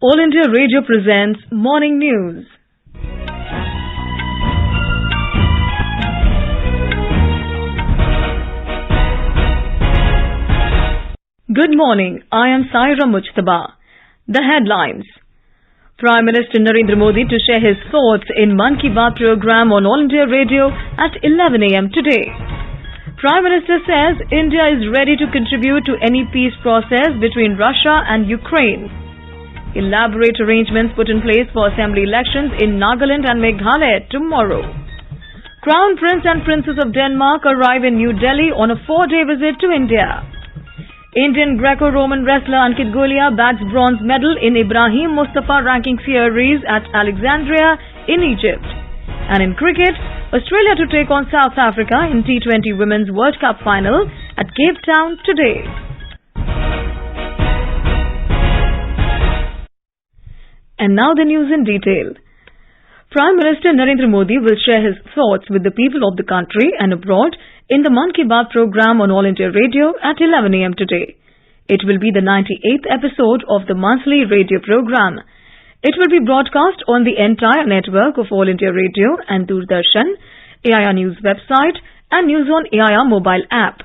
All India Radio presents Morning News. Good morning. I am Ibrahim Moustafa. The headlines. Prime Minister Narendra Modi to share his thoughts in Mann Ki Baat program on All India Radio at 11 a.m. today. Prime Minister says India is ready to contribute to any peace process between Russia and Ukraine. Elaborate arrangements put in place for assembly elections in Nagaland and Meghalaya tomorrow. Crown Prince and Princess of Denmark arrive in New Delhi on a 4-day visit to India. Indian Greco Roman wrestler Ankit Gulia bags bronze medal in Ibrahim Moustafa ranking series at Alexandria in Egypt. And in cricket, Australia to take on South Africa in T20 Women's World Cup final at Cape Town today. And now the news in detail. Prime Minister Narendra Modi will share his thoughts with the people of the country and abroad in the Mann Ki Baat program on All India Radio at 11 a.m. today. It will be the 98th episode of the monthly radio program. It will be broadcast on the entire network of All India Radio and Doordarshan, AIR News website and News on AIR mobile app.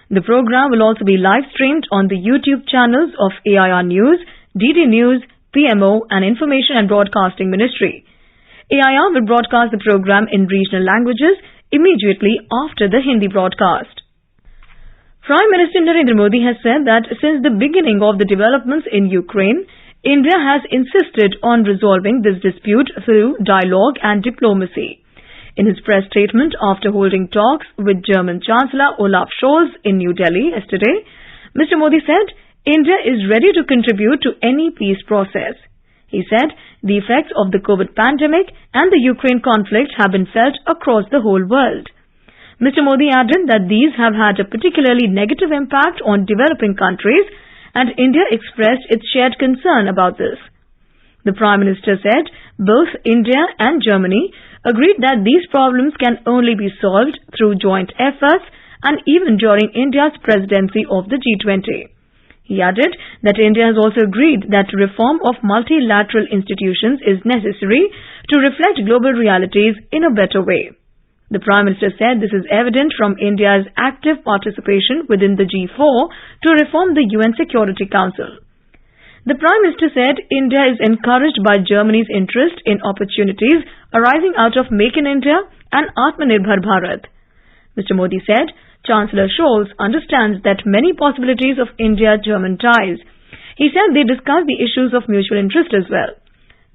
The program will also be live streamed on the YouTube channels of AIR News, DD News, PMO and Information and Broadcasting Ministry. AIR will broadcast the program in regional languages immediately after the Hindi broadcast. Prime Minister Narendra Modi has said that since the beginning of the developments in Ukraine, India has insisted on resolving this dispute through dialogue and diplomacy. In his press statement after holding talks with German Chancellor Olaf Scholz in New Delhi yesterday, Mr. Modi said India is ready to contribute to any peace process. He said the effects of the COVID pandemic and the Ukraine conflict have been felt across the whole world. Mr. Modi added that these have had a particularly negative impact on developing countries and India expressed its shared concern about this. The Prime Minister said both India and Germany agreed that these problems can only be solved through joint efforts and even during India's presidency of the G20. He added that India has also agreed that reform of multilateral institutions is necessary to reflect global realities in a better way. The Prime Minister said this is evident from India's active participation within the G4 to reform the UN Security Council. The Prime Minister said India is encouraged by Germany's interest in opportunities arising out of Make in India and Atmanirbhar Bharat. Mr. Modi said Chancellor Scholz understands that many possibilities of India-German ties. He said they discussed the issues of mutual interest as well.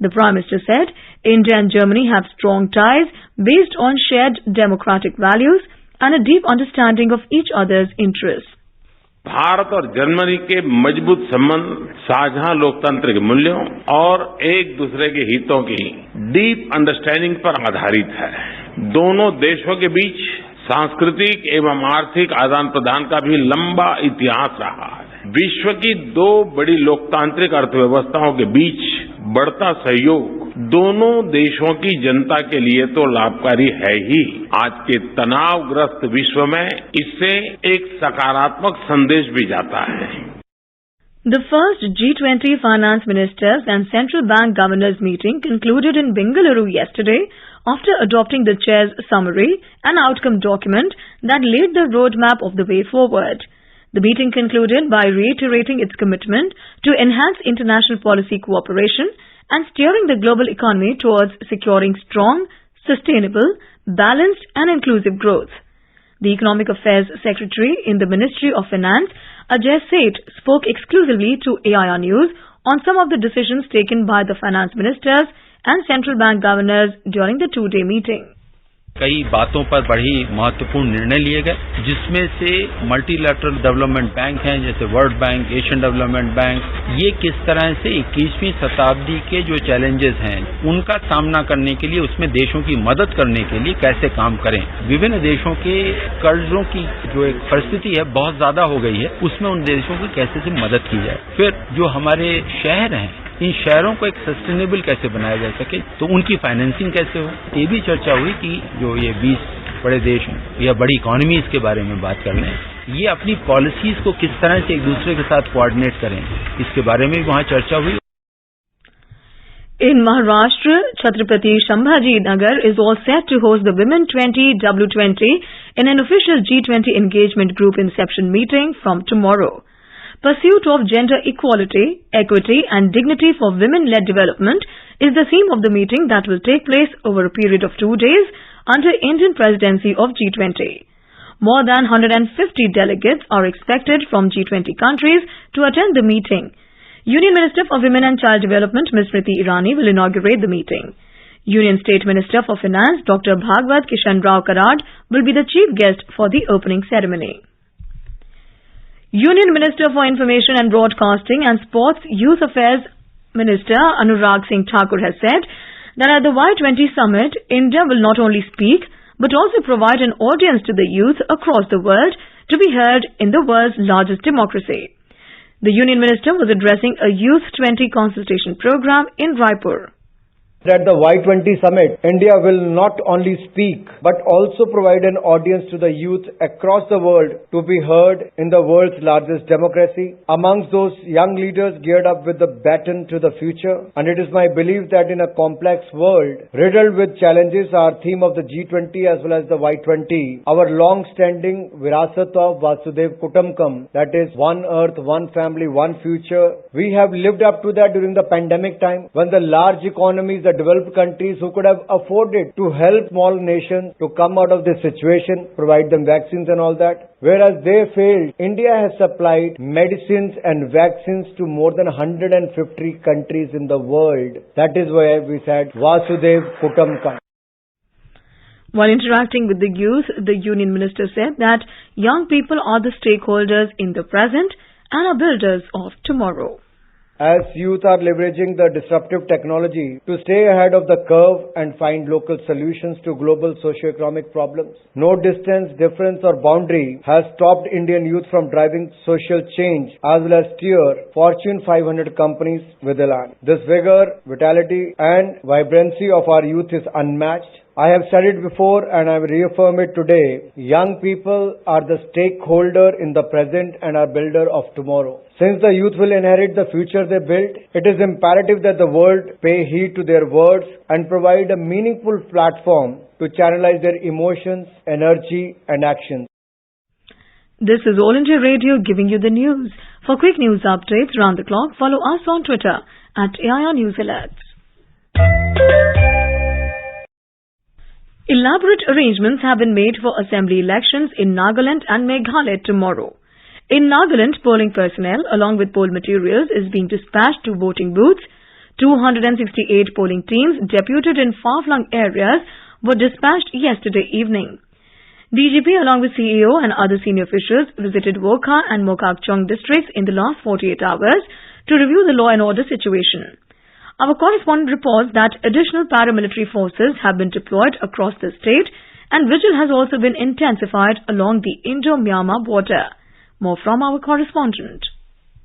The Prime Minister said India and Germany have strong ties based on shared democratic values and a deep understanding of each other's interests. Bharat और Germany के मजबूत संबंध साझा लोकतांत्रिक मूल्यों और एक दूसरे के हितों की डीप अंडरस्टैंडिंग पर आधारित है। दोनों देशों के बीच सांस्कृतिक एवं आर्थिक आदान प्रदान का भी लंबा इतिहास रहा है। विश्व की दो बड़ी लोकतांत्रिक अर्थव्यवस्थाओं के बीच बढ़ता सहयोग दोनों देशों की जनता के लिए तो लाभकारी है ही, आज के तनावग्रस्त विश्व में इससे एक सकारात्मक संदेश भी जाता है। The first G20 finance ministers and central bank governors meeting concluded in Bengaluru yesterday after adopting the chair's summary and outcome document that laid the roadmap of the way forward. The meeting concluded by reiterating its commitment to enhance international policy cooperation and steering the global economy towards securing strong, sustainable, balanced and inclusive growth. The Economic Affairs Secretary in the Ministry of Finance, Ajay Seth, spoke exclusively to AIR News on some of the decisions taken by the finance ministers and central bank governors during the 2-day meeting. कई बातों पर बड़ी महत्वपूर्ण निर्णय लिए गए, जिसमें से मल्टीलैटरल डेवलपमेंट बैंक हैं जैसे world bank, Asian development bank, ये किस तरह से 21वीं शताब्दी के जो चैलेंजेस हैं उनका सामना करने के लिए, उसमें देशों की मदद करने के लिए कैसे काम करें। विभिन्न देशों के कर्जों की जो एक परिस्थिति है बहुत ज्यादा हो गई है, उसमें उन देशों की कैसे से मदद की जाए। फिर जो हमारे शहर हैं, इन शहरों को एक सस्टेनेबल कैसे बनाया जा सके, तो उनकी फाइनेंसिंग कैसे हो। ये भी चर्चा हुई कि जो ये 20 बड़े देश या बड़ी इकोनॉमीज के बारे में बात कर रहे हैं, ये अपनी पॉलिसीज को किस तरह से एक दूसरे के साथ कोऑर्डिनेट करें, इसके बारे में भी वहां चर्चा हुई। In Maharashtra, Chhatrapati Sambhaji Nagar is all set to host the Women 20 W20 in an official G20 engagement group inception meeting from tomorrow. Pursuit of gender equality, equity and dignity for women-led development is the theme of the meeting that will take place over a period of 2 days under Indian presidency of G20. More than 150 delegates are expected from G20 countries to attend the meeting. Union Minister for Women and Child Development, Ms. Smriti Irani, will inaugurate the meeting. Union State Minister for Finance, Dr. Bhagwat Kishan Rao Karad, will be the chief guest for the opening ceremony. Union Minister for Information and Broadcasting and Sports Youth Affairs Minister Anurag Singh Thakur has said that at the Y20 summit, India will not only speak but also provide an audience to the youth across the world to be heard in the world's largest democracy. The Union Minister was addressing a Youth 20 consultation program in Raipur. At the Y20 summit, India will not only speak but also provide an audience to the youth across the world to be heard in the world's largest democracy. Amongst those young leaders geared up with the baton to the future, and it is my belief that in a complex world riddled with challenges, our theme of the G20 as well as the Y20, our long-standing Virasat of Vasudev Kutumbakam, that is one earth, one family, one future, we have lived up to that during the pandemic time when the large economies, the developed countries who could have afforded to help small nations to come out of this situation, provide them vaccines and all that. Whereas they failed, India has supplied medicines and vaccines to more than 150 countries in the world. That is why we said Vasudev Kutumbakam. While interacting with the youth, the Union Minister said that young people are the stakeholders in the present and are builders of tomorrow. As youth are leveraging the disruptive technology to stay ahead of the curve and find local solutions to global socio-economic problems. No distance, difference or boundary has stopped Indian youth from driving social change as well as steer Fortune 500 companies with elan. This vigor, vitality and vibrancy of our youth is unmatched. I have said it before and I will reaffirm it today. Young people are the stakeholder in the present and are builder of tomorrow. Since the youth will inherit the future they build, it is imperative that the world pay heed to their words and provide a meaningful platform to channelize their emotions, energy and actions. This is All India Radio giving you the news. For quick news updates round the clock, follow us on Twitter at AIR News Alerts. Elaborate arrangements have been made for assembly elections in Nagaland and Meghalaya tomorrow. In Nagaland, polling personnel along with poll materials is being dispatched to voting booths. 268 polling teams deputed in far-flung areas were dispatched yesterday evening. DGP along with CEO and other senior officials visited Wokha and Mokakchung districts in the last 48 hours to review the law and order situation. Our correspondent reports that additional paramilitary forces have been deployed across the state and vigil has also been intensified along the Indo-Myanmar border. More from our correspondent.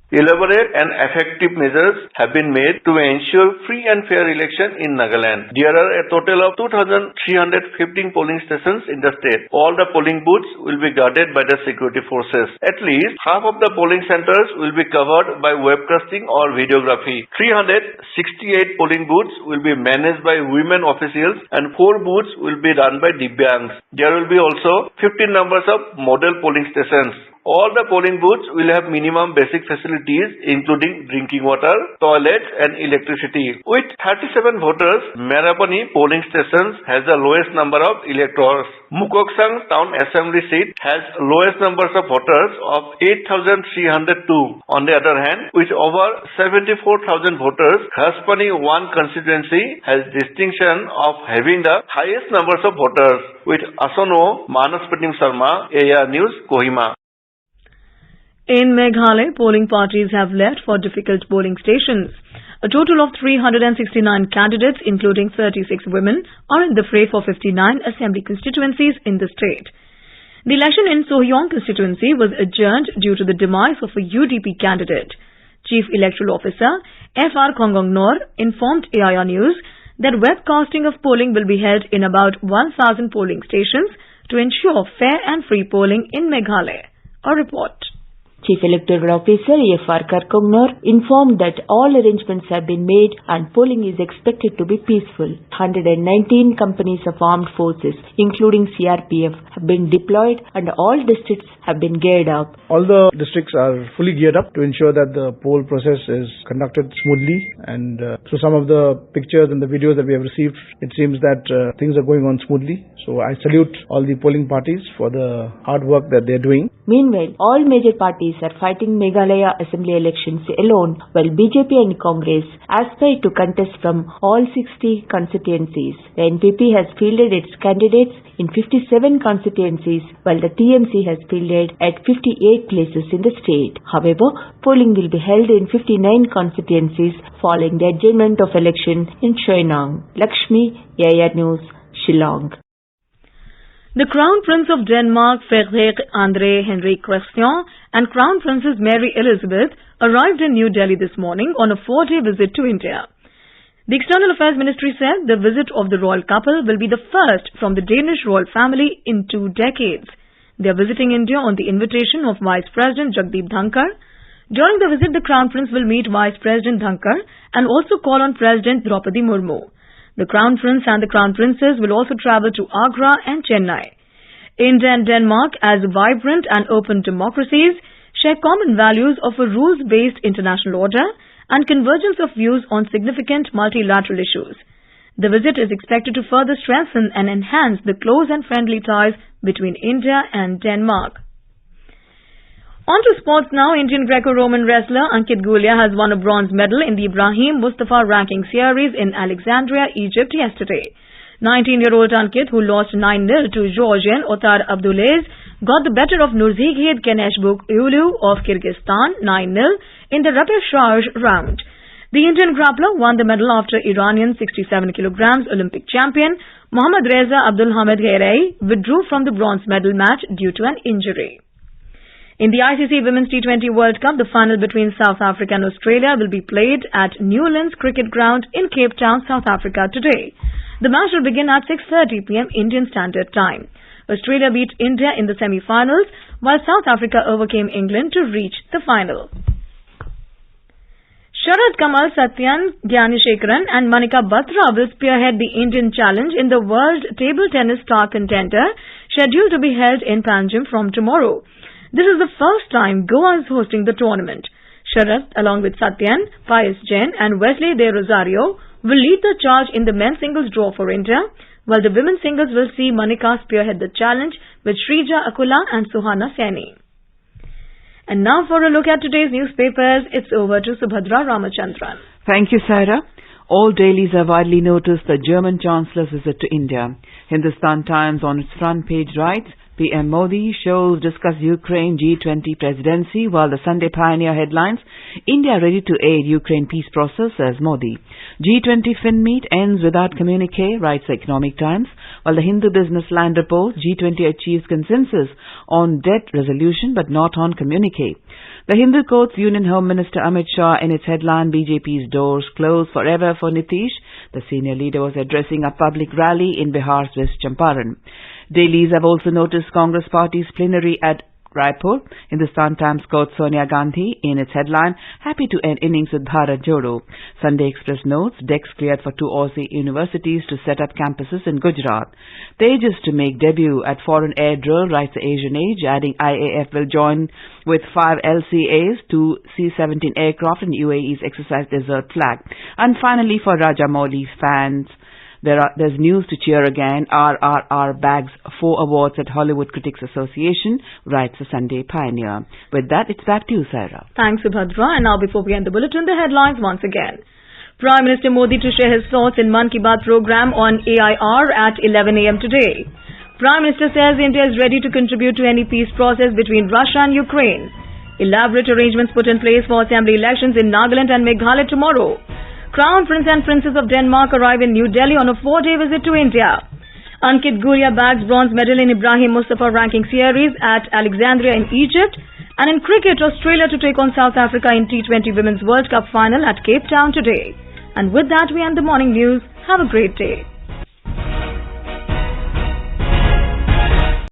Elaborate and effective measures have been made to ensure free and fair election in Nagaland. There are a total of 2,315 polling stations in the state. All the polling booths will be guarded by the security forces. At least half of the polling centers will be covered by webcasting or videography. 368 polling booths will be managed by women officials and 4 booths will be run by Divyangs. There will be also 15 numbers of model polling stations. All the polling booths will have minimum basic facilities including drinking water, toilets and electricity. With 37 voters, Merapani polling stations has the lowest number of electors. Mukoksang Town Assembly seat has lowest numbers of voters of 8,302. On the other hand, with over 74,000 voters, Khaspani 1 constituency has distinction of having the highest numbers of voters. With Asono, Manas Pratim Sharma, AIR News, Kohima. In Meghalaya, polling parties have left for difficult polling stations. A total of 369 candidates, including 36 women, are in the fray for 59 assembly constituencies in the state. The election in Sohyong constituency was adjourned due to the demise of a UDP candidate. Chief Electoral Officer F.R. Kongongnor informed AIR News that webcasting of polling will be held in about 1,000 polling stations to ensure fair and free polling in Meghalaya. A report. Chief Electoral Officer A.F.R. Karkongnor informed that all arrangements have been made and polling is expected to be peaceful. 119 companies of armed forces, including CRPF, have been deployed and all districts have been geared up. All the districts are fully geared up to ensure that the poll process is conducted smoothly, and through some of the pictures and the videos that we have received, it seems that things are going on smoothly. So I salute all the polling parties for the hard work that they are doing. Meanwhile, all major parties are fighting Meghalaya Assembly elections alone, while BJP and Congress aspire to contest from all 60 constituencies. The NPP has fielded its candidates in 57 constituencies, while the TMC has fielded at 58 places in the state. However, polling will be held in 59 constituencies following the adjournment of election in Shoinang. Lakshmi, AIR News, Shillong. The Crown Prince of Denmark, Frederik Andre Henrik Christian, and Crown Princess Mary Elizabeth arrived in New Delhi this morning on a 4-day visit to India. The External Affairs Ministry said the visit of the royal couple will be the first from the Danish royal family in 2 decades. They are visiting India on the invitation of Vice President Jagdeep Dhankar. During the visit, the Crown Prince will meet Vice President Dhankar and also call on President Draupadi Murmu. The Crown Prince and the Crown Princess will also travel to Agra and Chennai. India and Denmark, as vibrant and open democracies, share common values of a rules-based international order and convergence of views on significant multilateral issues. The visit is expected to further strengthen and enhance the close and friendly ties between India and Denmark. On to sports now. Indian Greco Roman wrestler Ankit Gulia has won a bronze medal in the Ibrahim Moustafa ranking series in Alexandria, Egypt yesterday. 19-year-old Ankit, who lost 9-0 to Georgian Otar Abdulaziz, got the better of Nurzighed Keneshbuk Ulu of Kyrgyzstan 9-0 in the repechage round. The Indian grappler won the medal after Iranian 67 kg Olympic champion Mohammad Reza Abdulhamid Gherei withdrew from the bronze medal match due to an injury. In the ICC Women's T20 World Cup, the final between South Africa and Australia will be played at Newlands Cricket Ground in Cape Town, South Africa today. The match will begin at 6:30 p.m. Indian Standard Time. Australia beat India in the semi-finals, while South Africa overcame England to reach the final. Sharad Kamal, Satyan Gyaneshekaran and Manika Batra will spearhead the Indian challenge in the World Table Tennis Star Contender scheduled to be held in Panjim from tomorrow. This is the first time Goa is hosting the tournament. Sharad, along with Satyan, Pius Jain and Wesley De Rosario, will lead the charge in the men's singles draw for India, while the women's singles will see Manika spearhead the challenge with Shrija Akula and Suhana Saini. And now for a look at today's newspapers, it's over to Subhadra Ramachandran. Thank you, Sarah. All dailies have widely noticed the German Chancellor's visit to India. Hindustan Times on its front page writes, PM Modi shows discuss Ukraine G20 presidency, while the Sunday Pioneer headlines, India ready to aid Ukraine peace process, says Modi. G20 Fin meet ends without communique, writes the Economic Times, while the Hindu Business Line reports G20 achieves consensus on debt resolution but not on communique. The Hindu quotes Union Home Minister Amit Shah in its headline, BJP's doors closed forever for Nitish. The senior leader was addressing a public rally in Bihar's West Champaran. Dailies have also noticed Congress Party's plenary at Raipur. Hindustan Times quotes Sonia Gandhi in its headline, happy to end innings with Bharat Jodo. Sunday Express notes, decks cleared for 2 Aussie universities to set up campuses in Gujarat. Tejas to make debut at Foreign Air Drill, writes the Asian Age, adding IAF will join with 5 LCAs, 2 C-17 aircraft and UAE's exercise desert flag. And finally, for Rajamouli fans, there's news to cheer again. RRR bags 4 awards at Hollywood Critics Association, writes the Sunday Pioneer. With that, it's back to you, Sarah. Thanks, Subhadra. And now before we end the bulletin, the headlines once again. Prime Minister Modi to share his thoughts in Mann Ki Baat program on AIR at 11 a.m. today. Prime Minister says India is ready to contribute to any peace process between Russia and Ukraine. Elaborate arrangements put in place for assembly elections in Nagaland and Meghalaya tomorrow. Crown Prince and Princess of Denmark arrive in New Delhi on a 4-day visit to India. Ankit Gulia bags bronze medal in Ibrahim Moustafa ranking series at Alexandria in Egypt. And in cricket, Australia to take on South Africa in T20 Women's World Cup final at Cape Town today. And with that, we end the morning news. Have a great day.